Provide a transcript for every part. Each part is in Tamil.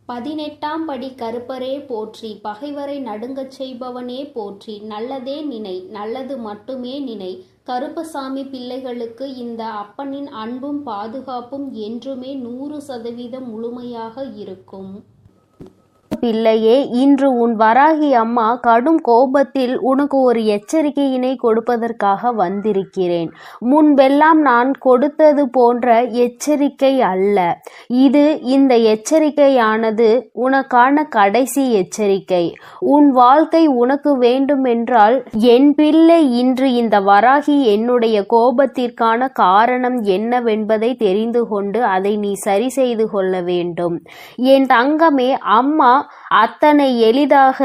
18ஆம் படி கருப்பரே போற்றி, பகைவரை நடுங்கச் செய்பவனே போற்றி, நல்லதே நினை, நல்லது மட்டுமே நினை. கருப்பசாமி பிள்ளைகளுக்கு இந்த அப்பனின் அன்பும் பாதுகாப்பும் என்றுமே 100% முழுமையாக இருக்கும். பிள்ளையே, இன்று உன் வராகி அம்மா கடும் கோபத்தில் உனக்கு ஒரு எச்சரிக்கையினை கொடுப்பதற்காக வந்திருக்கிறேன். முன்பெல்லாம் நான் கொடுத்தது போன்ற எச்சரிக்கை அல்ல இது. இந்த எச்சரிக்கையானது உனக்கான கடைசி எச்சரிக்கை. உன் வாழ்க்கை உனக்கு வேண்டுமென்றால் என் பிள்ளை, இன்று இந்த வராகி என்னுடைய கோபத்திற்கான காரணம் என்னவென்பதை தெரிந்து கொண்டு அதை நீ சரி செய்து கொள்ள வேண்டும். என் தங்கமே, அம்மா அத்தனை எளிதாக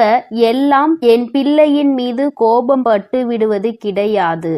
எல்லாம் என் பிள்ளையின் மீது கோபம் பட்டு விடுவது கிடையாது.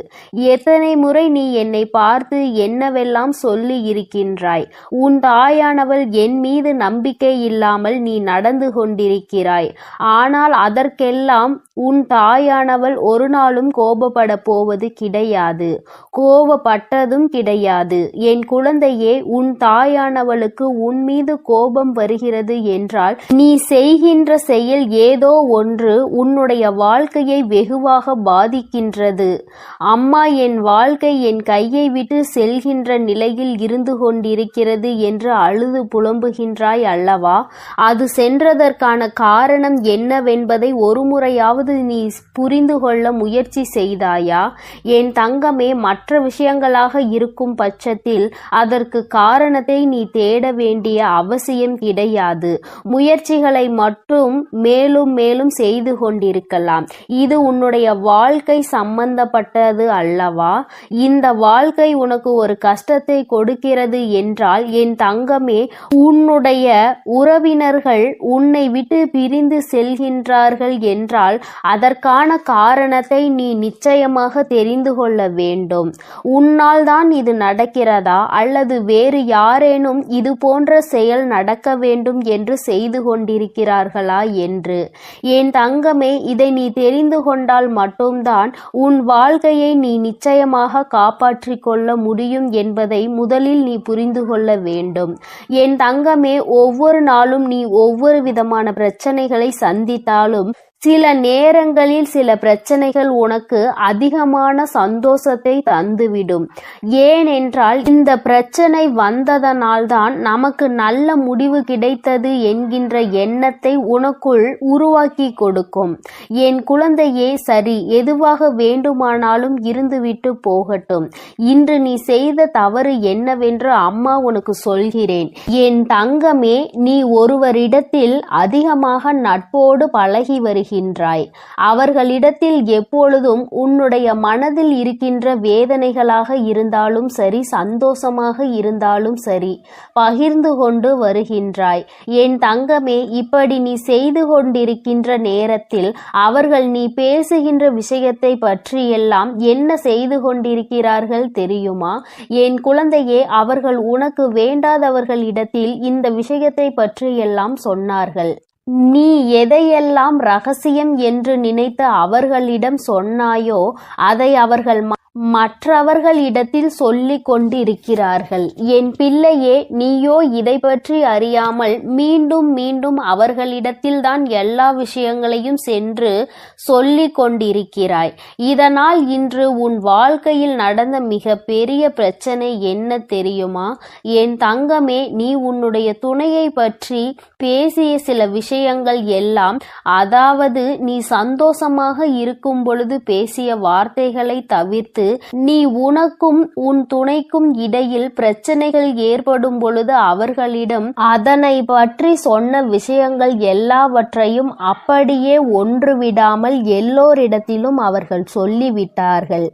எத்தனை முறை நீ என்னை பார்த்து என்னவெல்லாம் சொல்லி இருக்கின்றாய். உன் தாயானவள் என் மீது நம்பிக்கை இல்லாமல் நீ நடந்து கொண்டிருக்கிறாய். ஆனால் அதற்கெல்லாம் உன் தாயானவள் ஒரு நாளும் கோபப்பட போவது கிடையாது, கோபப்பட்டதும் கிடையாது. என் குழந்தையே, உன் தாயானவளுக்கு உன் மீது கோபம் வருகிறது என்றால் நீ செய்கின்ற செயல் ஏதோ ஒன்று உன்னுடைய வாழ்க்கையை வெகுவாக பாதிக்கின்றது. அம்மா, என் வாழ்க்கை என் கையை விட்டு செல்கின்ற நிலையில் இருந்து கொண்டிருக்கிறது என்று அழுது புலம்புகின்றாய் அல்லவா? அது சென்றதற்கான காரணம் என்னவென்பதை ஒரு முறையாவது நீ புரிந்து கொள்ள முயற்சி செய்தாயா? என் தங்கமே, மற்ற விஷயங்களாக இருக்கும் பட்சத்தில் அதற்கு காரணத்தை நீ தேட வேண்டிய அவசியம் கிடையாது. முயற்சிகளை மட்டும் மேலும் மேலும் செய்து கொண்டிருக்கலாம். இது உன்னுடைய வாழ்க்கை சம்பந்தப்பட்டது அல்லவா? இந்த வாழ்க்கை உனக்கு ஒரு கஷ்டத்தை கொடுக்கிறது என்றால் என் தங்கமே, உன்னுடைய உறவினர்கள் உன்னை விட்டு பிரிந்து செல்கின்றார்கள் என்றால் அதற்கான காரணத்தை நீ நிச்சயமாக தெரிந்து கொள்ள வேண்டும். உன்னால் தான் இது நடக்கிறதா அல்லது வேறு யாரேனும் இது போன்ற செயல் நடக்க வேண்டும் என்று செய்து கொண்டிருக்கிறார்களா என்று. என் தங்கமே, இதை நீ தெரிந்து கொண்டால் மட்டும்தான் உன் வாழ்க்கையை நீ நிச்சயமாக காப்பாற்றிக் கொள்ள முடியும் என்பதை முதலில் நீ புரிந்து கொள்ள வேண்டும். என் தங்கமே, ஒவ்வொரு நாளும் நீ ஒவ்வொரு விதமான பிரச்சனைகளை சந்தித்தாலும் சில நேரங்களில் சில பிரச்சனைகள் உனக்கு அதிகமான சந்தோஷத்தை தந்துவிடும். ஏனென்றால் இந்த பிரச்சனை வந்ததனால்தான் நமக்கு நல்ல முடிவு கிடைத்தது என்கின்ற எண்ணத்தை உனக்குள் உருவாக்கி கொடுக்கும். என் குழந்தையே, சரி, எதுவாக வேண்டுமானாலும் இருந்துவிட்டு போகட்டும். இன்று நீ செய்த தவறு என்னவென்று அம்மா உனக்கு சொல்கிறேன். என் தங்கமே, நீ ஒருவரிடத்தில் அதிகமாக நட்போடு பழகி வருகிறாய். அவர்களிடத்தில் எப்பொழுதும் உன்னுடைய மனதில் இருக்கின்ற வேதனைகளாக இருந்தாலும் சரி, சந்தோஷமாக இருந்தாலும் சரி, பகிர்ந்து கொண்டு வருகின்றாய். என் தங்கமே, இப்படி நீ செய்து கொண்டிருக்கின்ற நேரத்தில் அவர்கள் நீ பேசுகின்ற விஷயத்தை பற்றியெல்லாம் என்ன செய்து கொண்டிருக்கிறார்கள் தெரியுமா? என் குழந்தையே, அவர்கள் உனக்கு வேண்டாதவர்களிடத்தில் இந்த விஷயத்தை பற்றியெல்லாம் சொன்னார்கள். நீ எதையெல்லாம் ரகசியம் என்று நினைத்து அவர்களிடம் சொன்னாயோ அதை அவர்கள் மற்றவர்களிடத்தில் சொல்லிக் கொண்டிருக்கிறார்கள். என் பிள்ளையே, நீயோ இதை பற்றி அறியாமல் மீண்டும் மீண்டும் அவர்களிடத்தில்தான் எல்லா விஷயங்களையும் சென்று சொல்லிக் கொண்டிருக்கிறாய். இதனால் இன்று உன் வாழ்க்கையில் நடந்த மிக பெரிய பிரச்சனை என்ன தெரியுமா? என் தங்கமே, நீ உன்னுடைய துணையை பற்றி பேசிய சில விஷயங்கள் எல்லாம், அதாவது நீ சந்தோஷமாக இருக்கும் பொழுது பேசிய வார்த்தைகளை தவிர்த்து நீ உனக்கும் உன் துணைக்கும் இடையில் பிரச்சனைகள் ஏற்படும் பொழுது அவர்களிடம் அதனை பற்றி சொன்ன விஷயங்கள் எல்லாவற்றையும் அப்படியே ஒன்று விடாமல் எல்லோரிடத்திலும் அவர்கள் சொல்லிவிட்டார்கள்.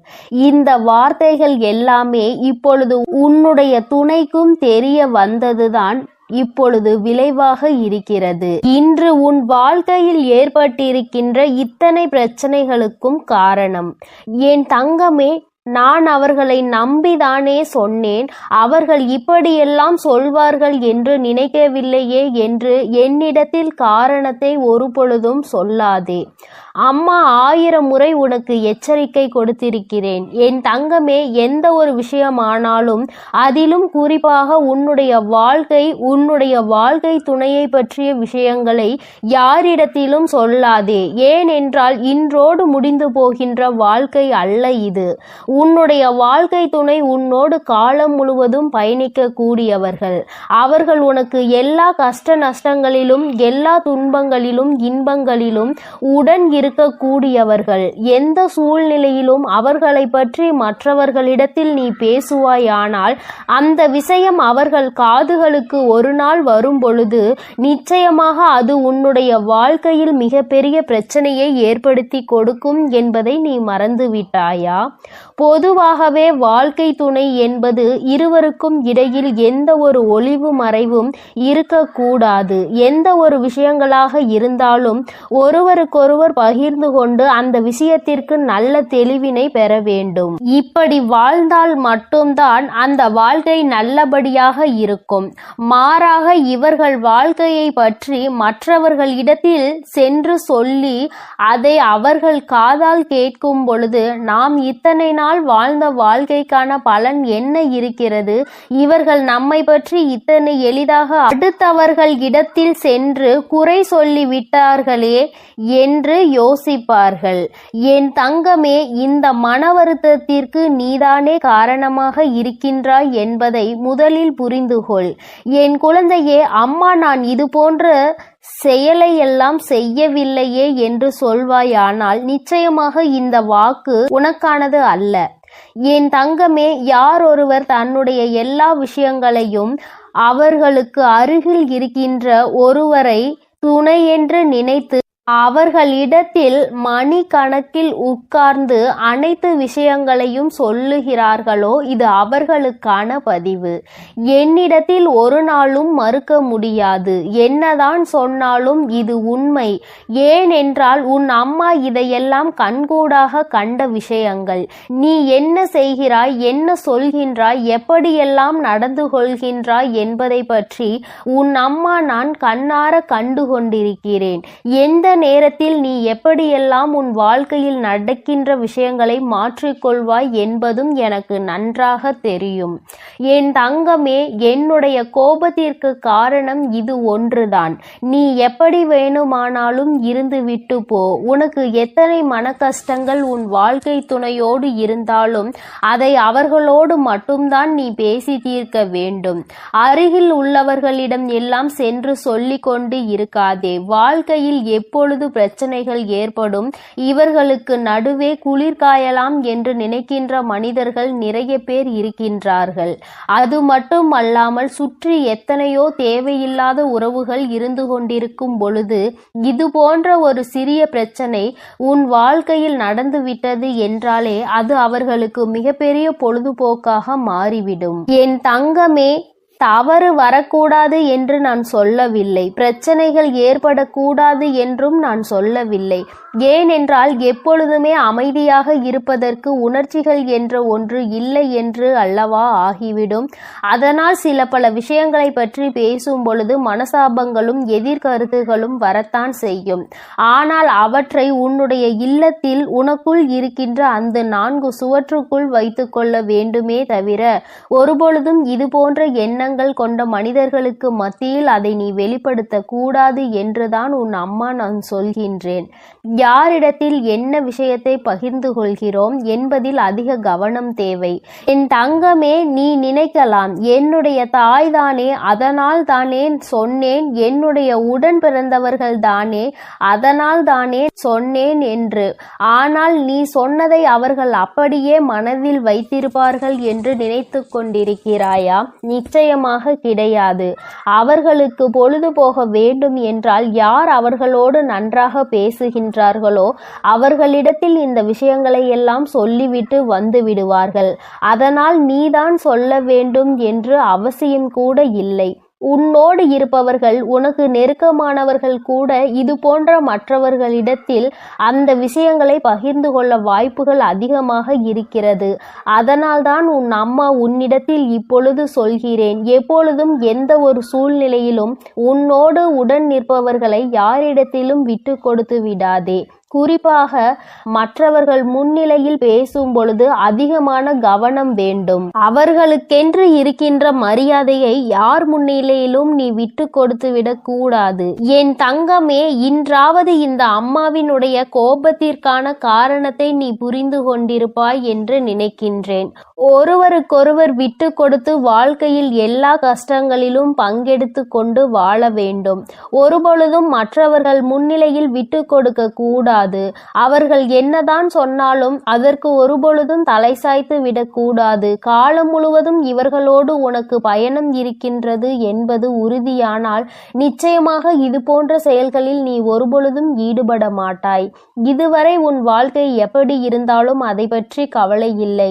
இந்த வார்த்தைகள் எல்லாமே இப்பொழுது உன்னுடைய துணைக்கும் தெரிய வந்ததுதான் இப்பொழுது விளைவாக இருக்கிறது. இன்று உன் வாழ்க்கையில் ஏற்பட்டிருக்கின்ற இத்தனை பிரச்சனைகளுக்கும் காரணம் என் தங்கமே, நான் அவர்களை நம்பிதானே சொன்னேன். அவர்கள் இப்படியெல்லாம் சொல்வார்கள் என்று நினைக்கவில்லையே என்று என்னிடத்தில் காரணத்தை ஒருபொழுதும் சொல்லாதே. அம்மா 1000 முறை உனக்கு எச்சரிக்கை கொடுத்திருக்கிறேன். என் தங்கமே, எந்த ஒரு விஷயமானாலும் அதிலும் குறிப்பாக உன்னுடைய வாழ்க்கை துணையை பற்றிய விஷயங்களை யாரிடத்திலும் சொல்லாதே. ஏனென்றால் இன்றோடு முடிந்து போகின்ற வாழ்க்கை அல்ல இது. உன்னுடைய வாழ்க்கை துணை உன்னோடு காலம் முழுவதும் பயணிக்க கூடியவர்கள். அவர்கள் உனக்கு எல்லா கஷ்ட நஷ்டங்களிலும், எல்லா துன்பங்களிலும், இன்பங்களிலும் உடன் இருக்கக்கூடியவர்கள். எந்த சூழ்நிலையிலும் அவர்களை பற்றி மற்றவர்களிடத்தில் நீ பேசுவாயானால் அந்த விஷயம் அவர்கள் காதுகளுக்கு ஒரு நாள் வரும் பொழுது நிச்சயமாக அது உன்னுடைய வாழ்க்கையில் மிகப்பெரிய பிரச்சனையை ஏற்படுத்தி கொடுக்கும் என்பதை நீ மறந்துவிட்டாயா? பொதுவாகவே வாழ்க்கை துணை என்பது இருவருக்கும் இடையில் எந்த ஒரு ஒளிவு மறைவும் இருக்கக்கூடாது. எந்த ஒரு விஷயங்களாக இருந்தாலும் ஒருவருக்கொருவர் பகிர்ந்து கொண்டு அந்த விஷயத்திற்கு நல்ல தெளிவினை பெற வேண்டும். இப்படி வாழ்ந்தால் மட்டும்தான் அந்த வாழ்க்கை நல்லபடியாக இருக்கும். மாறாக இவர்கள் வாழ்க்கையை பற்றி மற்றவர்களிடத்தில் சென்று சொல்லி அதை அவர்கள் காதால் கேட்கும் பொழுது நாம் இத்தனை நாள் வாழ்ந்த வாழ்க்கைக்கான பலன் என்ன இருக்கிறது? இவர்கள் நம்மை பற்றி இத்தனை எளிதாக அடுத்தவர்கள் இடத்தில் சென்று குறை சொல்லி விட்டார்களே என்று யோசிப்பார்கள். என் தங்கமே, இந்த மன வருத்தத்திற்கு நீதானே காரணமாக இருக்கின்றாய் என்பதை முதலில் புரிந்து கொள். என் குழந்தையே, அம்மா நான் இது போன்ற செயலையெல்லாம் செய்யவில்லையே என்று சொல்வாயானால் நிச்சயமாக இந்த வாக்கு உனக்கானது அல்ல. என் தங்கமே, யார் ஒருவர் தன்னுடைய எல்லா விஷயங்களையும் அவர்களுக்கு அருகில் இருக்கின்ற ஒருவரை துணையென்று நினைத்து அவர்களிடத்தில் மணிக்கணக்கில் உட்கார்ந்து அனைத்து விஷயங்களையும் சொல்லுகிறார்களோ இது அவர்களுக்கான பதிவு. என்னிடத்தில் ஒரு நாளும் மறுக்க முடியாது. என்னதான் சொன்னாலும் இது உண்மை. ஏனென்றால் உன் அம்மா இதையெல்லாம் கண்கூடாக கண்ட விஷயங்கள். நீ என்ன செய்கிறாய், என்ன சொல்கின்றாய், எப்படியெல்லாம் நடந்து கொள்கின்றாய் என்பதை பற்றி உன் அம்மா நான் கண்ணார கண்டு கொண்டிருக்கிறேன். எந்த நேரத்தில் நீ எப்படியெல்லாம் உன் வாழ்க்கையில் நடக்கின்ற விஷயங்களை மாற்றிக்கொள்வாய் என்பதும் எனக்கு நன்றாக தெரியும். என் தங்கமே, என்னுடைய கோபத்திற்கு காரணம் இது ஒன்றுதான். நீ எப்படி வேணுமானாலும் இருந்து விட்டு போ. உனக்கு எத்தனை மன கஷ்டங்கள் உன் வாழ்க்கை துணையோடு இருந்தாலும் அதை அவர்களோடு மட்டும்தான் நீ பேசி தீர்க்க வேண்டும். அருகில் உள்ளவர்களிடம் எல்லாம் சென்று சொல்லிக் கொண்டு இருக்காதே. வாழ்க்கையில் எப்பொழுது பிரச்சனைகள் ஏற்படும், இவர்களுக்கு நடுவே குளிர்காயலாம் என்று நினைக்கின்ற மனிதர்கள் நிறைய பேர் இருக்கின்றார்கள். அது மட்டும் அல்லாமல் சுற்றி எத்தனையோ தேவையில்லாத உறவுகள் இருந்து கொண்டிருக்கும் பொழுது இது போன்ற ஒரு சிறிய பிரச்சனை உன் வாழ்க்கையில் நடந்துவிட்டது என்றாலே அது அவர்களுக்கு மிகப்பெரிய பொழுதுபோக்காக மாறிவிடும். என் தங்கமே, தவறு வரக்கூடாது என்று நான் சொல்லவில்லை. பிரச்சனைகள் ஏற்படக்கூடாது என்றும் நான் சொல்லவில்லை. ஏனென்றால் எப்பொழுதுமே அமைதியாக இருப்பதற்கு உணர்ச்சிகள் என்ற ஒன்று இல்லை என்று அல்லவா ஆகிவிடும். அதனால் சில பல விஷயங்களை பற்றி பேசும் பொழுது மனசாபங்களும் எதிர்கருத்துகளும் வரத்தான் செய்யும். ஆனால் அவற்றை உன்னுடைய இல்லத்தில் உனக்குள் இருக்கின்ற அந்த 4 சுவற்றுக்குள் வைத்து கொள்ள வேண்டுமே தவிர ஒருபொழுதும் இது போன்ற எண்ணங்கள் கொண்ட மனிதர்களுக்கு மத்தியில் அதை நீ வெளிப்படுத்த கூடாது என்றுதான் உன் அம்மா நான் சொல்கின்றேன். யாரிடத்தில் என்ன விஷயத்தை பகிர்ந்து கொள்கிறோம் என்பதில் அதிக கவனம் தேவை. என் தங்கமே, நீ நினைக்கலாம் என்னுடைய தாய் தானே, அதனால் தானே சொன்னேன், என்னுடைய உடன் பிறந்தவர்கள் தானே, அதனால் தானே சொன்னேன் என்று. ஆனால் நீ சொன்னதை அவர்கள் அப்படியே மனதில் வைத்திருப்பார்கள் என்று நினைத்து கொண்டிருக்கிறாயா? நிச்சயமாக கிடையாது. அவர்களுக்கு பொழுது போக வேண்டும் என்றால் யார் அவர்களோடு நன்றாக பேசுகின்றார்களோ அவர்களிடத்தில் இந்த விஷயங்களை எல்லாம் சொல்லிவிட்டு வந்து விடுவார்கள். அதனால் நீதான் சொல்ல வேண்டும் என்று அவசியம் கூட இல்லை. உன்னோடு இருப்பவர்கள், உனக்கு நெருக்கமானவர்கள் கூட இது போன்ற மற்றவர்களிடத்தில் அந்த விஷயங்களை பகிர்ந்து கொள்ள வாய்ப்புகள் அதிகமாக இருக்கிறது. அதனால்தான் உன் அம்மா உன்னிடத்தில் இப்பொழுது சொல்கிறேன். எப்பொழுதும் எந்த ஒரு சூழ்நிலையிலும் உன்னோடு உடன் நிற்பவர்களை யாரிடத்திலும் விட்டு கொடுத்து விடாதே. குறிப்பாக மற்றவர்கள் முன்னிலையில் பேசும் பொழுது அதிகமான கவனம் வேண்டும். அவர்களுக்கென்று இருக்கின்ற மரியாதையை யார் முன்னிலையிலும் நீ விட்டு கொடுத்து விடக் கூடாது. என் தங்கமே, இன்றாவது இந்த அம்மாவினுடைய கோபத்திற்கான காரணத்தை நீ புரிந்து கொண்டிருப்பாய் என்று நினைக்கின்றேன். ஒருவருக்கொருவர் விட்டு கொடுத்து வாழ்க்கையில் எல்லா கஷ்டங்களிலும் பங்கெடுத்து கொண்டு வாழ வேண்டும். ஒருபொழுதும் மற்றவர்கள் முன்னிலையில் விட்டு கொடுக்க கூடாது. அவர்கள் என்னதான் சொன்னாலும் அதற்கு ஒருபொழுதும் தலை சாய்த்து விடக்கூடாது. காலம் முழுவதும் இவர்களோடு உனக்கு பயணம் இருக்கின்றது என்பது உறுதியானால் நிச்சயமாக இது போன்ற செயல்களில் நீ ஒருபொழுதும் ஈடுபட மாட்டாய். இதுவரை உன் வாழ்க்கை எப்படி இருந்தாலும் அதை பற்றி கவலை இல்லை.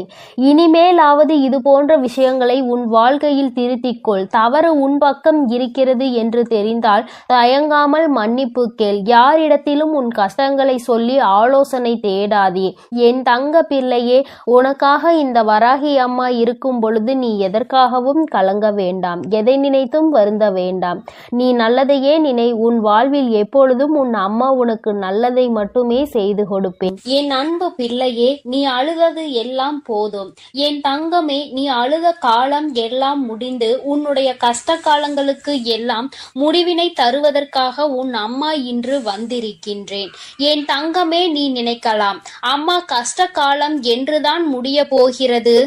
இனிமேலாவது இது போன்ற விஷயங்களை உன் வாழ்க்கையில் திருத்திக்கொள். தவறு உன் பக்கம் இருக்கிறது என்று தெரிந்தால் தயங்காமல் மன்னிப்பு கேள். யாரிடத்திலும் உன் கஷ்டங்களை சொல்லி ஆலோசனை தேடாதே. என் தங்க பிள்ளையே, உனக்காக இந்த வராகி அம்மா இருக்கும் பொழுது நீ எதற்காகவும் கலங்க வேண்டாம். எதை நினைத்தும் வருந்த வேண்டாம். நீ நல்லதையே நினை. உன் வாழ்வில் எப்பொழுதும் உன் அம்மா உனக்கு நல்லதை மட்டுமே செய்து கொடுப்பேன். என் அன்பு பிள்ளையே, நீ அழுதது எல்லாம் போதும். என் தங்கமே, நீ அழுத காலம் எல்லாம் முடிந்து உன்னுடைய கஷ்ட காலங்களுக்கு எல்லாம் முடிவினை தருவதற்காக உன் அம்மா இன்று வந்திருக்கின்றேன். என் தங்கமே, நீ நினைக்கலாம், அம்மா கஷ்ட காலம் என்றுதான் முடிய போகிறது,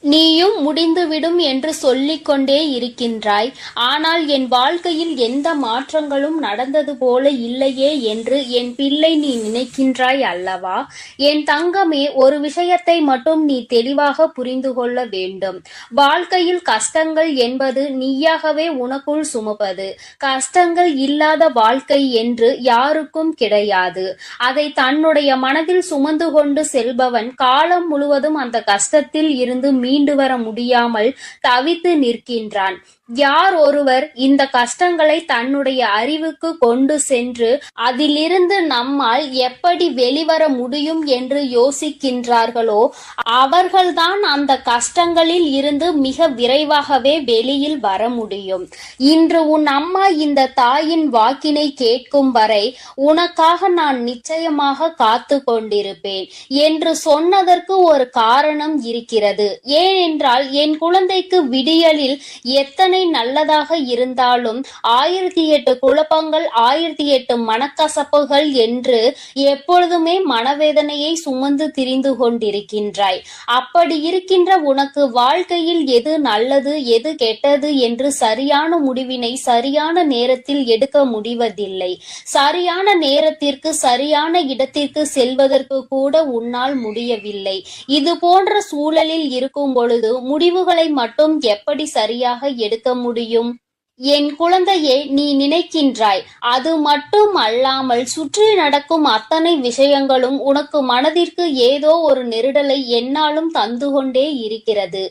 நீயும் முடிந்துவிடும் என்று சொல்லிக் கொண்டே இருக்கின்றாய். ஆனால் என் வாழ்க்கையில் எந்த மாற்றங்களும் நடந்தது போல இல்லையே என்று என் பிள்ளை நீ நினைக்கின்றாய் அல்லவா? என் தங்கமே, ஒரு விஷயத்தை மட்டும் நீ தெளிவாக புரிந்து கொள்ள வேண்டும். வாழ்க்கையில் கஷ்டங்கள் என்பது நீயாகவே உனக்குள் சுமப்பது. கஷ்டங்கள் இல்லாத வாழ்க்கை என்று யாருக்கும் கிடையாது. அதை தன்னுடைய மனதில் சுமந்து கொண்டு செல்பவன் காலம் முழுவதும் அந்த கஷ்டத்தில் இருந்து மீண்டு வர முடியாமல் தவித்து நிற்கின்றான். யார் ஒருவர் இந்த கஷ்டங்களை தன்னுடைய அறிவுக்கு கொண்டு சென்று அதிலிருந்து நம்மால் எப்படி வெளிவர முடியும் என்று யோசிக்கின்றார்களோ அவர்கள்தான் அந்த கஷ்டங்களில் இருந்து மிக விரைவாகவே வெளியில் வர முடியும். இன்று உன் அம்மா இந்த தாயின் வாக்கினை கேட்கும் வரை உனக்காக நான் நிச்சயமாக காத்து கொண்டிருப்பேன் என்று சொன்னதற்கு ஒரு காரணம் இருக்கிறது. ஏனென்றால் என் குழந்தைக்கு விடியலில் எத்தனை நல்லதாக இருந்தாலும் 1008 குழப்பங்கள், 1008 மனக்கசப்புகள் என்று எப்பொழுதுமே மனவேதனையை சுமந்து திரிந்து கொண்டிருக்கின்றாய். அப்படி இருக்கின்ற உனக்கு வாழ்க்கையில் எது நல்லது எது கெட்டது என்று சரியான முடிவினை சரியான நேரத்தில் எடுக்க முடிவதில்லை. சரியான நேரத்திற்கு சரியான இடத்திற்கு செல்வதற்கு கூட உன்னால் முடியவில்லை. இது போன்ற சூழலில் இருக்கும் பொழுது முடிவுகளை மட்டும் எப்படி சரியாக எடுக்க முடியும்? என் குழந்தையே, நீ நினைக்கின்றாய், அது மட்டும் அல்லாமல் சுற்றி நடக்கும் அத்தனை விஷயங்களும் உனக்கு மனதிற்கு ஏதோ ஒரு நெருடலை என்னாலும் தந்து கொண்டே இருக்கிறது.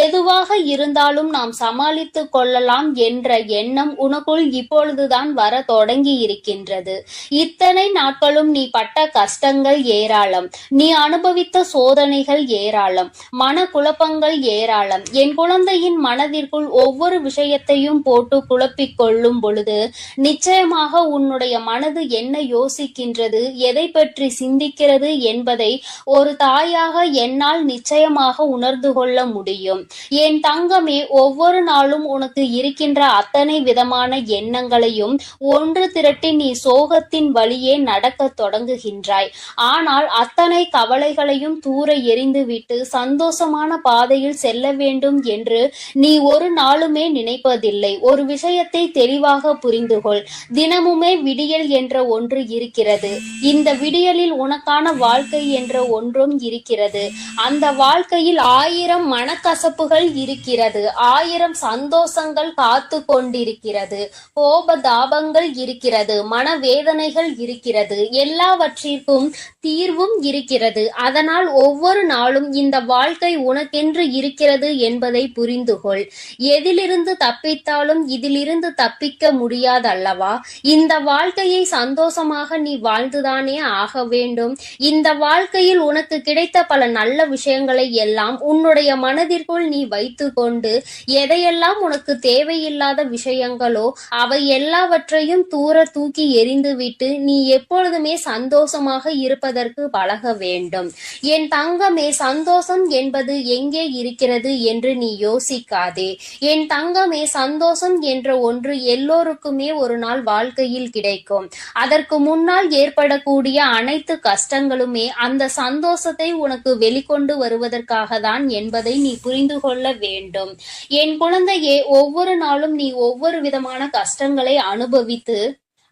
எதுவாக இருந்தாலும் நாம் சமாளித்து கொள்ளலாம் என்ற எண்ணம் உனக்குள் இப்பொழுதுதான் வர தொடங்கி இருக்கின்றது. இத்தனை நாட்களும் நீ பட்ட கஷ்டங்கள் ஏராளம், நீ அனுபவித்த சோதனைகள் ஏராளம், மன குழப்பங்கள் ஏராளம். என் குழந்தையின் மனதிற்குள் ஒவ்வொரு விஷயத்தையும் போட்டு குழப்பிக் கொள்ளும் பொழுது நிச்சயமாக உன்னுடைய மனது என்ன யோசிக்கின்றது, எதை பற்றி சிந்திக்கிறது என்பதை ஒரு தாயாக என்னால் நிச்சயமாக உணர்ந்து கொள்ள முடியும். என் தங்கமே, ஒவ்வொரு நாளும் உனக்கு இருக்கின்ற அத்தனை விதமான எண்ணங்களையும் ஒன்று திரட்டி நீ சோகத்தின் வழியே நடக்க தொடங்குகின்றாய். ஆனால் அத்தனை கவலைகளையும் தூர எறிந்துவிட்டு சந்தோஷமான பாதையில் செல்ல வேண்டும் என்று நீ ஒரு நாளுமே நினைப்பதில்லை. ஒரு விஷயத்தை தெளிவாக புரிந்துகொள். தினமுமே விடியல் என்ற ஒன்று இருக்கிறது. இந்த விடியலில் உனக்கான வாழ்க்கை என்ற ஒன்றும் இருக்கிறது. அந்த வாழ்க்கையில் 1000 மனக்கசப்புகள் இருக்கிறது, 1000 சந்தோஷங்கள் காத்து கொண்டிருக்கிறது, கோபதாபங்கள் இருக்கிறது, மனவேதனைகள் இருக்கிறது, எல்லாவற்றிற்கும் தீர்வும் இருக்கிறது. அதனால் ஒவ்வொரு நாளும் இந்த வாழ்க்கை உனக்கென்று இருக்கிறது என்பதை புரிந்துகொள். எதிலிருந்து தப்பித்தாலும் இதிலிருந்து தப்பிக்க முடியாதல்லவா? இந்த வாழ்க்கையை சந்தோஷமாக நீ வாழ்ந்துதானே ஆக வேண்டும். இந்த வாழ்க்கையில் உனக்கு கிடைத்த பல நல்ல விஷயங்களை எல்லாம் உன்னுடைய மனதிற்குள் நீ வைத்து கொண்டு எதையெல்லாம் உனக்கு தேவையில்லாத விஷயங்களோ அவை எல்லாவற்றையும் தூர தூக்கி எறிந்துவிட்டு நீ எப்பொழுதுமே சந்தோஷமாக இருப்பதற்கு பழக வேண்டும். என் தங்கமே, சந்தோஷம் என்பது எங்கே இருக்கிறது என்று நீ யோசிக்காதே. என் தங்கமே, சந்தோஷம் என்ற ஒன்று எல்லோருக்குமே ஒரு நாள் வாழ்க்கையில் கிடைக்கும். அதற்கு முன்னால் ஏற்படக்கூடிய அனைத்து கஷ்டங்களுமே அந்த சந்தோஷத்தை உனக்கு வெளிக்கொண்டு வருவதற்காக தான் என்பதை நீ புரிந்து கொள்ள வேண்டும். என் குழந்தையே, ஒவ்வொரு நாளும் நீ ஒவ்வொரு விதமான கஷ்டங்களை அனுபவித்து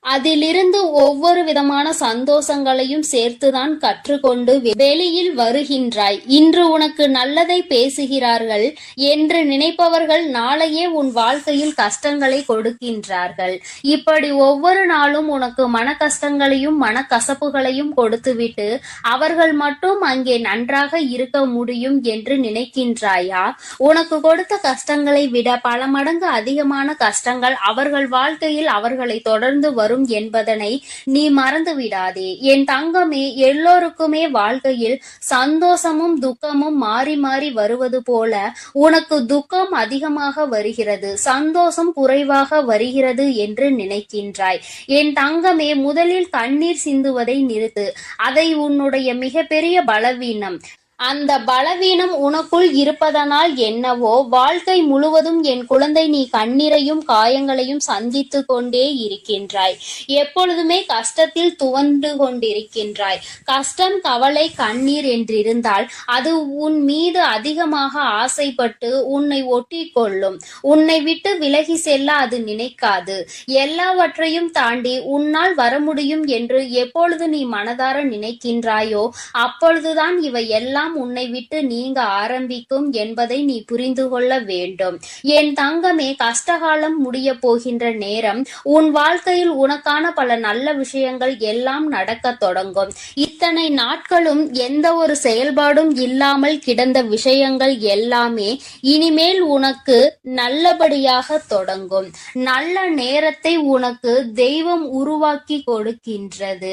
அதிலிருந்து ஒவ்வொரு விதமான சந்தோஷங்களையும் சேர்த்துதான் கற்றுக்கொண்டு வெளியில் வருகின்றாய். இன்று உனக்கு நல்லதை பேசுகிறார்கள் என்று நினைப்பவர்கள் நாளையே உன் வாழ்க்கையில் கஷ்டங்களை கொடுக்கின்றார்கள். இப்படி ஒவ்வொரு நாளும் உனக்கு மன கஷ்டங்களையும் மனக்கசப்புகளையும் கொடுத்துவிட்டு அவர்கள் மட்டும் அங்கே நன்றாக இருக்க முடியும் என்று நினைக்கின்றாயா? உனக்கு கொடுத்த கஷ்டங்களை விட பல மடங்கு அதிகமான கஷ்டங்கள் அவர்கள் வாழ்க்கையில் அவர்களை தொடர்ந்து வரும் என்பதனை நீ மறந்து விடாதே. என் தங்கமே, எல்லோருக்குமே வாழ்க்கையில் சந்தோஷமும் துக்கமும் மாறி மாறி வருவது போல உனக்கு துக்கம் அதிகமாக வருகிறது, சந்தோஷம் குறைவாக வருகிறது என்று நினைக்கின்றாய். என் தங்கமே, முதலில் கண்ணீர் சிந்துவதை நிறுத்து. அதை உன்னுடைய மிகப்பெரிய பலவீனம். அந்த பலவீனம் உனக்குள் இருப்பதனால் என்னவோ வாழ்க்கை முழுவதும் என் குழந்தை நீ கண்ணீரையும் காயங்களையும் சந்தித்து கொண்டே இருக்கின்றாய். எப்பொழுதுமே கஷ்டத்தில் துவண்டு கொண்டிருக்கின்றாய். கஷ்டம், கவலை, கண்ணீர் என்றிருந்தால் அது உன் மீது அதிகமாக ஆசைப்பட்டு உன்னை ஒட்டி கொள்ளும். உன்னை விட்டு விலகி செல்ல அது நினைக்காது. எல்லாவற்றையும் தாண்டி உன்னால் வர முடியும் என்று எப்பொழுது நீ மனதார நினைக்கின்றாயோ அப்பொழுதுதான் இவை எல்லாம் உன்னை விட்டு நீங்க ஆரம்பிக்கும் என்பதை நீ புரிந்து கொள்ள வேண்டும். என் தங்கமே, கஷ்டகாலம் முடிய போகின்ற நேரம். உன் வாழ்க்கையில் உனக்கான பல நல்ல விஷயங்கள் எல்லாம் நடக்க தொடங்கும். இத்தனை நாட்களும் எந்த ஒரு செயல்பாடும் இல்லாமல் கிடந்த விஷயங்கள் எல்லாமே இனிமேல் உனக்கு நல்லபடியாக தொடங்கும். நல்ல நேரத்தை உனக்கு தெய்வம் உருவாக்கி கொடுக்கின்றது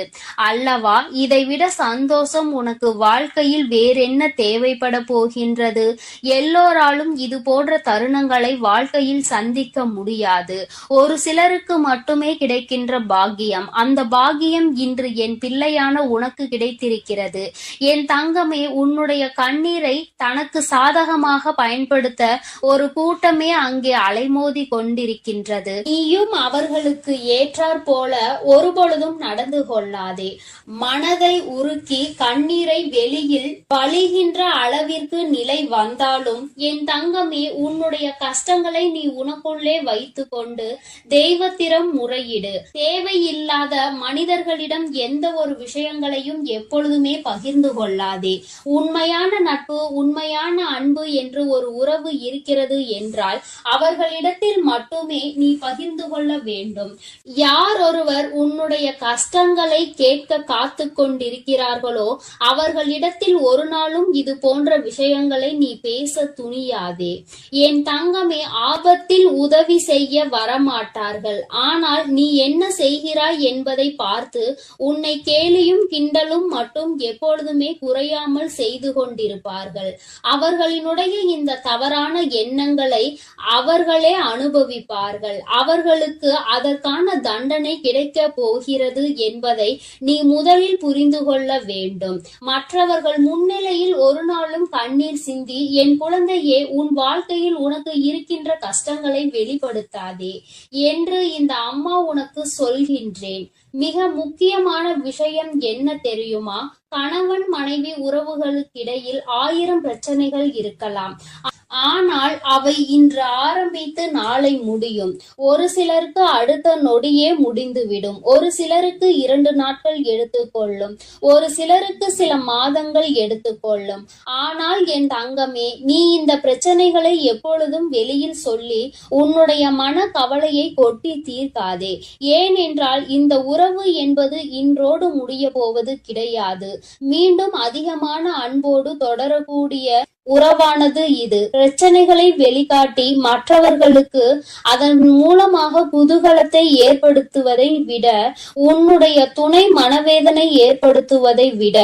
அல்லவா? இதைவிட சந்தோஷம் உனக்கு வாழ்க்கையில் வேறென்ன தேவைப்பட போகின்றது? எல்லோராலும் இது போன்ற தருணங்களை வாழ்க்கையில் சந்திக்க முடியாது. ஒரு சிலருக்கு மட்டுமே கிடைக்கின்ற பாக்கியம். அந்த பாக்கியம் இன்று என் பிள்ளையான உனக்கு கிடைத்திருக்கிறது. என் தங்கமே, உன்னுடைய கண்ணீரை தனக்கு சாதகமாக பயன்படுத்த ஒரு கூட்டமே அங்கே அலைமோதி கொண்டிருக்கின்றது. நீயும் அவர்களுக்கு ஏற்றாற் போல ஒருபொழுதும் நடந்து கொள்ளாதே. மனதை உருக்கி கண்ணீரை வெளியில் வழிகின்ற அளவிற்கு நிலை வந்தாலும் என் தங்கமே, உன்னுடைய கஷ்டங்களை நீ உனக்குள்ளே வைத்து கொண்டு தெய்வத்திடம் முறையிடு. தேவையில்லாத மனிதர்களிடம் எந்த ஒரு விஷயங்களையும் எப்பொழுதுமே பகிர்ந்து கொள்ளாதே. உண்மையான நட்பு, உண்மையான அன்பு என்று ஒரு உறவு இருக்கிறது என்றால் அவர்களிடத்தில் மட்டுமே நீ பகிர்ந்து கொள்ள வேண்டும். யார் ஒருவர் உன்னுடைய கஷ்டங்களை கேட்க காத்து கொண்டிருக்கிறார்களோ அவர்களிடத்தில் ஒரு நாளும் இது போன்ற விஷயங்களை நீ பேச துணியாதே. என் தங்கமே, ஆபத்தில் உதவி செய்ய வரமாட்டார்கள். ஆனால் நீ என்ன செய்கிறாய் என்பதை பார்த்து உன்னை கேலியும் கிண்டலும் மட்டும் எப்பொழுதுமே குறையாமல் செய்து கொண்டிருப்பார்கள். அவர்களினுடைய இந்த தவறான எண்ணங்களை அவர்களே அனுபவிப்பார்கள். அவர்களுக்கு அதற்கான தண்டனை கிடைக்க போகிறது என்பதை நீ முதலில் புரிந்து கொள்ள வேண்டும். மற்றவர்கள் முன்னிலையில் ஒரு நாளும் கண்ணீர் சிந்தி என் குழந்தையே, உன் வாழ்க்கையில் உனக்கு இருக்கின்ற கஷ்டங்களை வெளிப்படுத்தாதே என்று இந்த அம்மா உனக்கு சொல்கின்றேன். மிக முக்கியமான விஷயம் என்ன தெரியுமா? கணவன் மனைவி உறவுகளுக்கிடையில் 1000 பிரச்சனைகள் இருக்கலாம். ஆனால் அவை இன்று ஆரம்பித்து நாளை முடியும். ஒரு சிலருக்கு அடுத்த நொடியே முடிந்துவிடும். ஒரு சிலருக்கு 2 நாட்கள் எடுத்துக்கொள்ளும். ஒரு சிலருக்கு சில மாதங்கள் எடுத்துக்கொள்ளும். ஆனால் என் தங்கமே, நீ இந்த பிரச்சனைகளை எப்பொழுதும் வெளியில் சொல்லி உன்னுடைய மன கவலையை கொட்டி தீர்க்காதே. ஏனென்றால் இந்த உறவு என்பது இன்றோடு முடிய போவது கிடையாது. மீண்டும் அதிகமான அன்போடு தொடரக்கூடிய உறவானது இது. பிரச்சனைகளை வெளிக்காட்டி மற்றவர்களுக்கு அதன் மூலமாக குதூகலத்தை ஏற்படுத்துவதை விட, உன்னுடைய துணை மனவேதனை ஏற்படுத்துவதை விட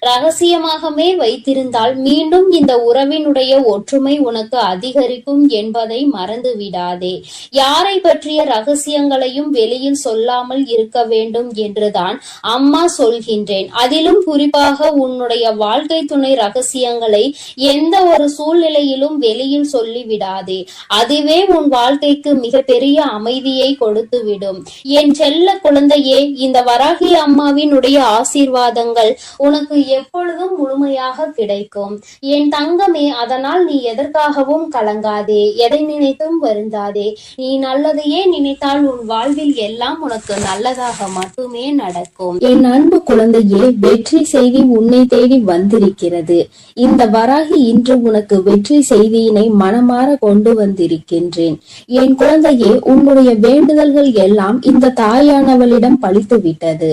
ரகசியமாகவே வைத்திருந்தால் மீண்டும் இந்த உறவினுடைய ஒற்றுமை உனக்கு அதிகரிக்கும் என்பதை மறந்து விடாதே. யாரை பற்றிய ரகசியங்களையும் வெளியில் சொல்லாமல் இருக்க வேண்டும் என்றுதான் அம்மா சொல்கின்றேன். அதிலும் குறிப்பாக உன்னுடைய வாழ்க்கை துணை ரகசியங்களை எந்த ஒரு சூழ்நிலையிலும் வெளியில் சொல்லிவிடாதே. அதுவே உன் வாழ்க்கைக்கு மிக பெரிய அமைதியை கொடுத்துவிடும். என் செல்ல குழந்தையே, இந்த வராகி அம்மாவினுடைய ஆசீர்வாதங்கள் உனக்கு எப்பொழுதும் முழுமையாக கிடைக்கும். என் தங்கமே, அதனால் நீ எதற்காகவும் கலங்காதே, எதை நினைத்தும் வருந்தாதே. நீ நல்லதையே நினைத்தால் உன் வாழ்வில் எல்லாம் உனக்கு நல்லதாக மட்டுமே நடக்கும். என் அன்பு குழந்தையே, வெற்றி செய்தி உன்னை தேடி வந்திருக்கிறது. இந்த வராகி இன்று உனக்கு வெற்றி செய்தியினை மனமாற கொண்டு வந்திருக்கின்றேன். என் குழந்தையே, உன்னுடைய வேண்டுதல்கள் எல்லாம் இந்த தாயானவளிடம் பலித்து விட்டது.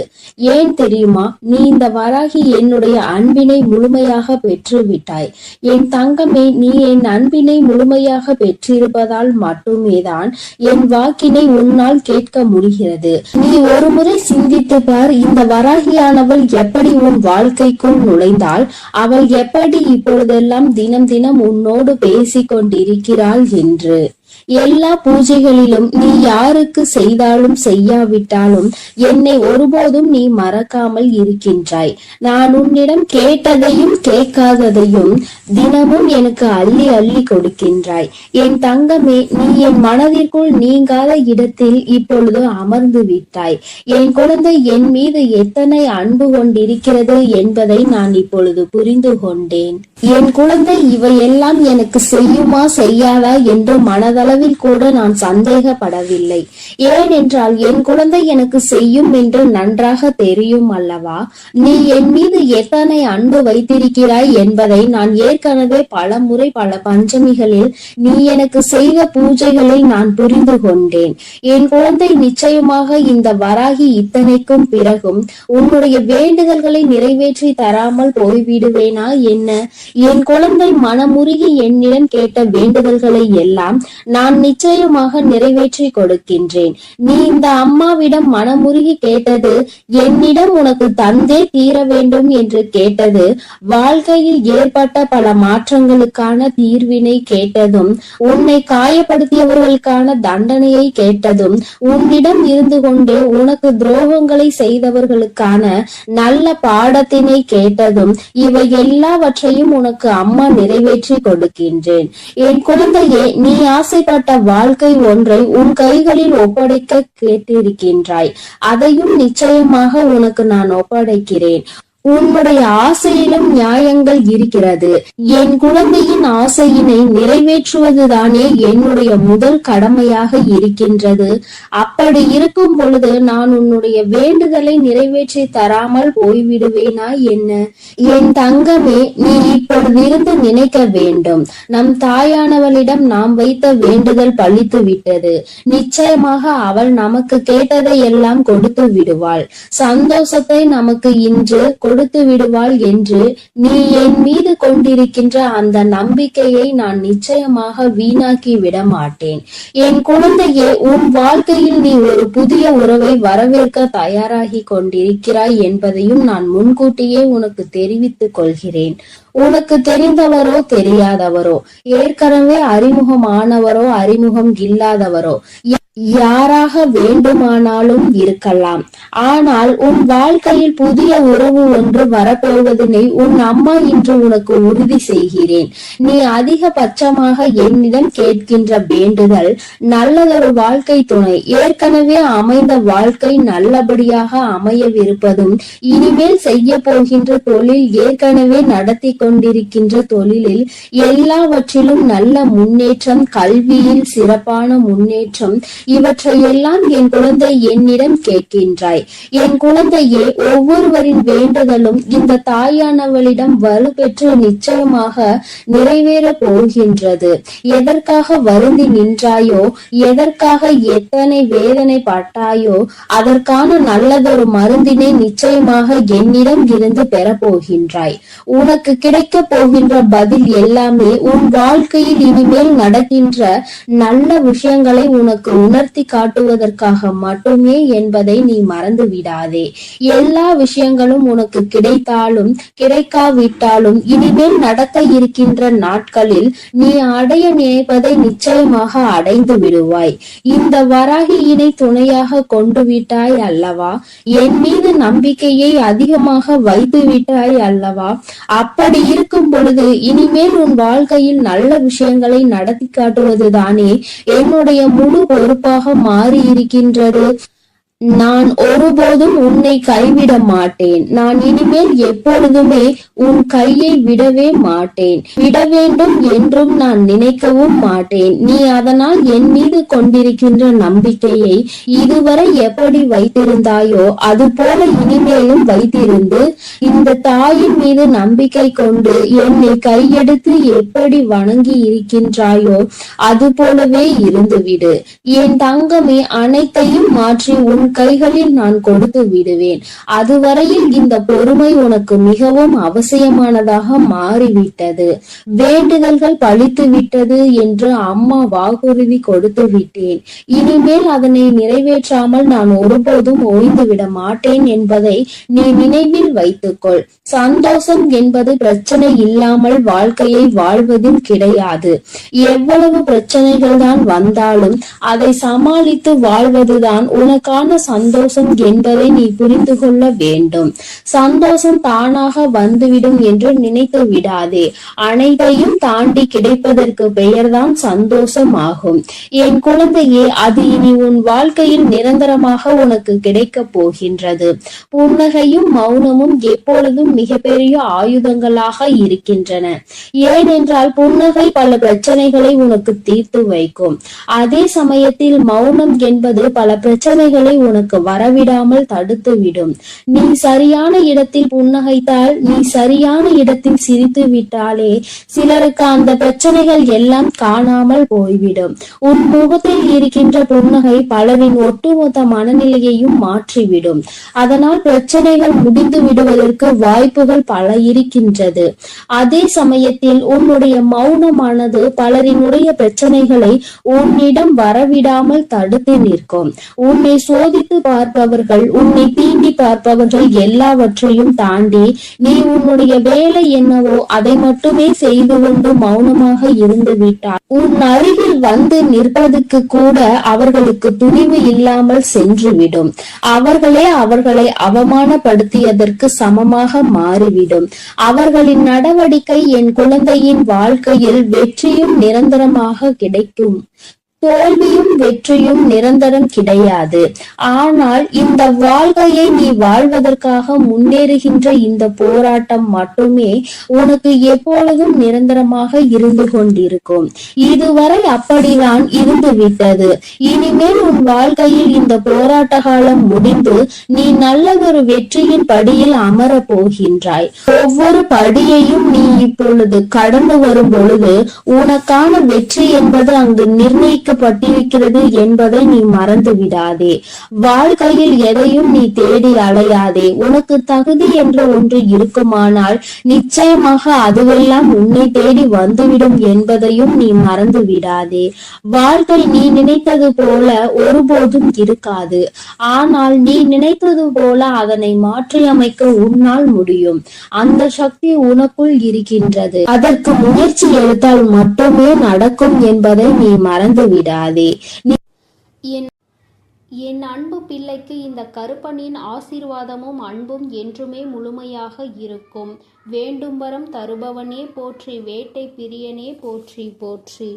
ஏன் தெரியுமா? நீ இந்த வராகி என்னுடைய அன்பினை முழுமையாக பெற்று விட்டாய். என் தங்கமே, நீ என் அன்பினை முழுமையாக பெற்றிருப்பதால் மட்டுமேதான் என் வாக்கினை உன்னால் கேட்க முடிகிறது. நீ ஒரு முறை சிந்தித்து பார், இந்த வராகியானவள் எப்படி உன் வாழ்க்கைக்குள் நுழைந்தாள், அவள் எப்படி இப்பொழுதெல்லாம் தினம் தினம் உன்னோடு பேசிக் கொண்டிருக்கிறாள் என்று. எல்லா பூஜைகளிலும் நீ யாருக்கு செய்தாலும் செய்யாவிட்டாலும் என்னை ஒருபோதும் நீ மறக்காமல் இருக்கின்றாய். நான் உன்னிடம் கேட்டதையும் கேட்காததையும் தினமும் எனக்கு அள்ளி அள்ளி கொடுக்கின்றாய். என் தங்கமே, நீ என் மனதிற்குள் நீங்காத இடத்தில் இப்பொழுது அமர்ந்து விட்டாய். என் குழந்தை என் மீது எத்தனை அன்பு கொண்டிருக்கிறது என்பதை நான் இப்பொழுது புரிந்து கொண்டேன். என் குழந்தை இவையெல்லாம் எனக்கு செய்யுமா செய்யாதா என்று மனதளவில் கூட நான் சந்தேகப்படவில்லை. ஏனென்றால் என் குழந்தை எனக்கு செய்யும் என்று நன்றாக தெரியும் அல்லவா? நீ என் மீது எத்தனை அன்பு வைத்திருக்கிறாய் என்பதை நான் ஏற்கனவே பல முறை பல பஞ்சமிகளில் நீ எனக்கு செய்த பூஜைகளில் நான் புரிந்து கொண்டேன். என் குழந்தை, நிச்சயமாக இந்த வராகி இத்தனைக்கும் பிறகும் உன்னுடைய வேண்டுதல்களை நிறைவேற்றி தராமல் போய்விடுவேனா என்ன? என் குழந்தை, மனமுருகி என்னிடம் கேட்ட வேண்டுதல்களை எல்லாம் நான் நிச்சயமாக நிறைவேற்றி கொடுக்கின்றேன். நீ இந்த அம்மாவிடம் மனமுருகி கேட்டது, என்னிடம் உனக்கு தந்தே தீர வேண்டும் என்று கேட்டது, வாழ்க்கையில் ஏற்பட்ட பல மாற்றங்களுக்கான தீர்வினை கேட்டதும், உன்னை காயப்படுத்தியவர்களுக்கான தண்டனையை கேட்டதும், உன்னிடம் இருந்து கொண்டே உனக்கு துரோகங்களை செய்தவர்களுக்கான நல்ல பாடத்தினை கேட்டதும், இவை எல்லாவற்றையும் உனக்கு அம்மா நிறைவேற்றி கொடுக்கின்றேன். என் குழந்தையே, நீ ஆசைப்பட்ட வாழ்க்கை ஒன்றை உன் கைகளில் ஒப்படைக்க கேட்டிருக்கின்றாய். அதையும் நிச்சயமாக உனக்கு நான் ஒப்படைக்கிறேன். உன்னுடைய ஆசையிலும் நியாயங்கள் இருக்கிறது. என் குழந்தையின் ஆசையினை நிறைவேற்றுவதுதானே என்னுடைய முதல் கடமையாக இருக்கின்றது. அப்படி இருக்கும் பொழுது நான் உன்னுடைய வேண்டுதலை நிறைவேற்றி தராமல் போய்விடுவேனா என்ன? என் தங்கமே, நீ இப்பொழுதிருந்து நினைக்க வேண்டும், நம் தாயானவளிடம் நாம் வைத்த வேண்டுதல் பலித்து விட்டது. நிச்சயமாக அவள் நமக்கு கேட்டதை எல்லாம் கொடுத்து விடுவாள். சந்தோஷத்தை நமக்கு இன்று கொடுத்து விடுவாள் என்று நீ என் மீது கொண்டிருக்கின்ற அந்த நம்பிக்கையை நான் நிச்சயமாக வீணாக்கி விட மாட்டேன். என் குழந்தையே, உன் வாழ்க்கையில் நீ ஒரு புதிய உறவை வரவேற்க தயாராகி கொண்டிருக்கிறாய் என்பதையும் நான் முன்கூட்டியே உனக்கு தெரிவித்துக் கொள்கிறேன். உனக்கு தெரிந்தவரோ தெரியாதவரோ, ஏற்கனவே அறிமுகமானவரோ அறிமுகம் இல்லாதவரோ, யாராக வேண்டுமானாலும் இருக்கலாம். ஆனால் உன் வாழ்க்கையில் புதிய உறவு ஒன்று வரப்போவதனை உன் அம்மா இன்று உனக்கு உறுதி செய்கிறேன். நீ அதிகபட்சமாக என்னிடம் கேட்கின்ற வேண்டுதல் நல்லதொரு வாழ்க்கை துணை, ஏற்கனவே அமைந்த வாழ்க்கை நல்லபடியாக அமையவிருப்பதும், இனிமேல் செய்ய போகின்ற தொழில், ஏற்கனவே நடத்தி கொண்டிருக்கின்ற தொழிலில் எல்லாவற்றிலும் நல்ல முன்னேற்றம், கல்வியில் சிறப்பான முன்னேற்றம், இவற்றையெல்லாம் என் குழந்தை என்னிடம் கேட்கின்றாய். என் குழந்தையே, ஒவ்வொருவரின் வேண்டுதலும் இந்த தாயானவளிடம் வலுப்பெற்று நிச்சயமாக நிறைவேற போகின்றது. எதற்காக வருந்தி நின்றாயோ, எதற்காக எத்தனை வேதனை பட்டாயோ, அதற்கான நல்லதொரு மருந்தினை நிச்சயமாக என்னிடம் இருந்து பெறப்போகின்றாய். உனக்கு கிடைக்க போகின்ற பதில் எல்லாமே உன் வாழ்க்கையில் இனிமேல் நடக்கின்ற நல்ல விஷயங்களை உனக்கு உணர்த்தி காட்டுவதற்காக மட்டுமே என்பதை நீ மறந்து விடாதே. எல்லா விஷயங்களும் உனக்கு கிடைத்தாலும் கிடைக்காவிட்டாலும் இனிமேல் நடக்க இருக்கின்ற நாட்களில் நீ அடைய நினைப்பதை நிச்சயமாக அடைந்து விடுவாய். இந்த வராகியினை துணையாக கொண்டு விட்டாய் அல்லவா? என் மீது நம்பிக்கையை அதிகமாக வைத்து விட்டாய் அல்லவா? அப்படி இருக்கும் பொழுது இனிமேல் உன் வாழ்க்கையில் நல்ல விஷயங்களை நடத்தி காட்டுவதுதானே என்னுடைய முழு பொறுப்பாக மாறி இருக்கின்றது. நான் ஒருபோதும் உன்னை கைவிட மாட்டேன். நான் இனிமேல் எப்பொழுதுமே உன் கையை விடவே மாட்டேன். விட வேண்டும் என்றும் நான் நினைக்கவும் மாட்டேன். நீ அதனால் என் மீது கொண்டிருக்கின்ற நம்பிக்கையை இதுவரை எப்படி வைத்திருந்தாயோ அது போல இனிமேலும் வைத்திருந்து இந்த தாயின் மீது நம்பிக்கை கொண்டு என்னை கையெடுத்து எப்படி வணங்கி இருக்கின்றாயோ அது போலவே இருந்துவிடு. என் தங்கமே, அனைத்தையும் மாற்றி உன் கைகளில் நான் கொடுத்து விடுவேன். அதுவரையில் இந்த பொறுமை உனக்கு மிகவும் அவசியமானதாக மாறிவிட்டது. வேண்டுதல்கள் பழித்து விட்டது என்று அம்மா வாக்குறுதி கொடுத்து விட்டேன். இனிமேல் அதனை நிறைவேற்றாமல் நான் ஒருபோதும் ஓய்ந்து விட மாட்டேன் என்பதை நீ நினைவில் வைத்துக்கொள். சந்தோஷம் என்பது பிரச்சனை இல்லாமல் வாழ்க்கையை வாழ்வதில் கிடையாது. எவ்வளவு பிரச்சனைகள் தான் வந்தாலும் அதை சமாளித்து வாழ்வதுதான் உனக்கான சந்தோஷம் என்பதை நீ புரிந்து கொள்ள வேண்டும். சந்தோஷம் தானாக வந்துவிடும் என்று நினைத்து விடாதே. அனைத்தையும் தாண்டி கிடைப்பதற்கு பெயர்தான் சந்தோஷம் ஆகும். என் குழந்தையே, அது இனி உன் வாழ்க்கையில் நிரந்தரமாக உனக்கு கிடைக்க போகின்றது. புன்னகையும் மௌனமும் எப்பொழுதும் மிகப்பெரிய ஆயுதங்களாக இருக்கின்றன. ஏனென்றால் புன்னகை பல பிரச்சனைகளை உனக்கு தீர்த்து வைக்கும். அதே சமயத்தில் மௌனம் என்பது பல பிரச்சனைகளை உனக்கு வரவிடாமல் தடுத்து விடும். நீ சரியான இடத்தில் புன்னகைத்தால், நீ சரியான இடத்தில் சிரித்து விட்டாலே சிலருக்கு அந்த பிரச்சனைகள் எல்லாம் காணாமல் போய்விடும். உன் முகத்தில் இருக்கின்ற புன்னகை பலரின் ஒட்டுமொத்த மனநிலையையும் மாற்றிவிடும். அதனால் பிரச்சனைகள் முடிந்து விடுவதற்கு வாய்ப்புகள் பல இருக்கின்றது. அதே சமயத்தில் உன்னுடைய மௌனமானது பலரினுடைய பிரச்சனைகளை உன்னிடம் வரவிடாமல் தடுத்து நிற்கும். உன்னை சோதித்து பார்ப்பவர்கள், உன்னை தீண்டி பார்ப்பவர்கள் எல்லாவற்றையும் தாண்டி நீ உன்னுடைய வேலை என்னவோ அதை மட்டுமே செய்து கொண்டு மௌனமாக இருந்து விட்டார். உன் அருகில் வந்து நிற்பதற்கு கூட அவர்களுக்கு துணிவு இல்லாமல் சென்றுவிடும். அவர்களை அவமானப்படுத்தியதற்கு சமமாக மாறிவிடும். அவர்களின் நடவடிக்கை என் குழந்தையின் வாழ்க்கையில் வெற்றியும் நிரந்தரமாக கிடைக்கும். தோல்வியும் வெற்றியும் நிரந்தரம் கிடையாது. ஆனால் இந்த வாழ்க்கையை நீ வாழ்வதற்காக முன்னேறுகின்ற இந்த போராட்டம் மட்டுமே உனக்கு எப்பொழுதும் நிரந்தரமாக இருந்து கொண்டிருக்கும். இதுவரை அப்படிதான் இருந்து விட்டது. இனிமேல் உன் வாழ்க்கையில் இந்த போராட்ட காலம் முடிந்து நீ நல்லதொரு வெற்றியின் படியில் அமர போகின்றாய். ஒவ்வொரு படியையும் நீ இப்பொழுது கடந்து வரும் பொழுது உனக்கான வெற்றி என்பது அங்கு நிர்ணயிக்கப்பட்டிருக்கிறது என்பதை நீ மறந்து விடாதே. வாழ்க்கையில் எதையும் நீ தேடி அலையாதே. உனக்கு தகுதி என்ற ஒன்று இருக்குமானால் நிச்சயமாக அதுவெல்லாம் உன்னை தேடி வந்துவிடும் என்பதையும் நீ மறந்து விடாதே. வாழ்க்கை நீ நினைத்தது போல ஒருபோதும் இருக்காது. ஆனால் நீ நினைத்தது போல அதனை மாற்றி அமைக்க உன்னால் முடியும். அந்த சக்தி உனக்குள் இருக்கின்றது. அதற்கு முயற்சி எடுத்தால் மட்டுமே நடக்கும் என்பதை நீ மறந்து விடாதே. என் அன்பு பிள்ளைக்கு இந்த கருப்பனின் ஆசீர்வாதமும் அன்பும் என்றுமே முழுமையாக இருக்கும். வேண்டும் வரம் தருபவனே போற்றி, வேட்டை பிரியனே போற்றி போற்றி.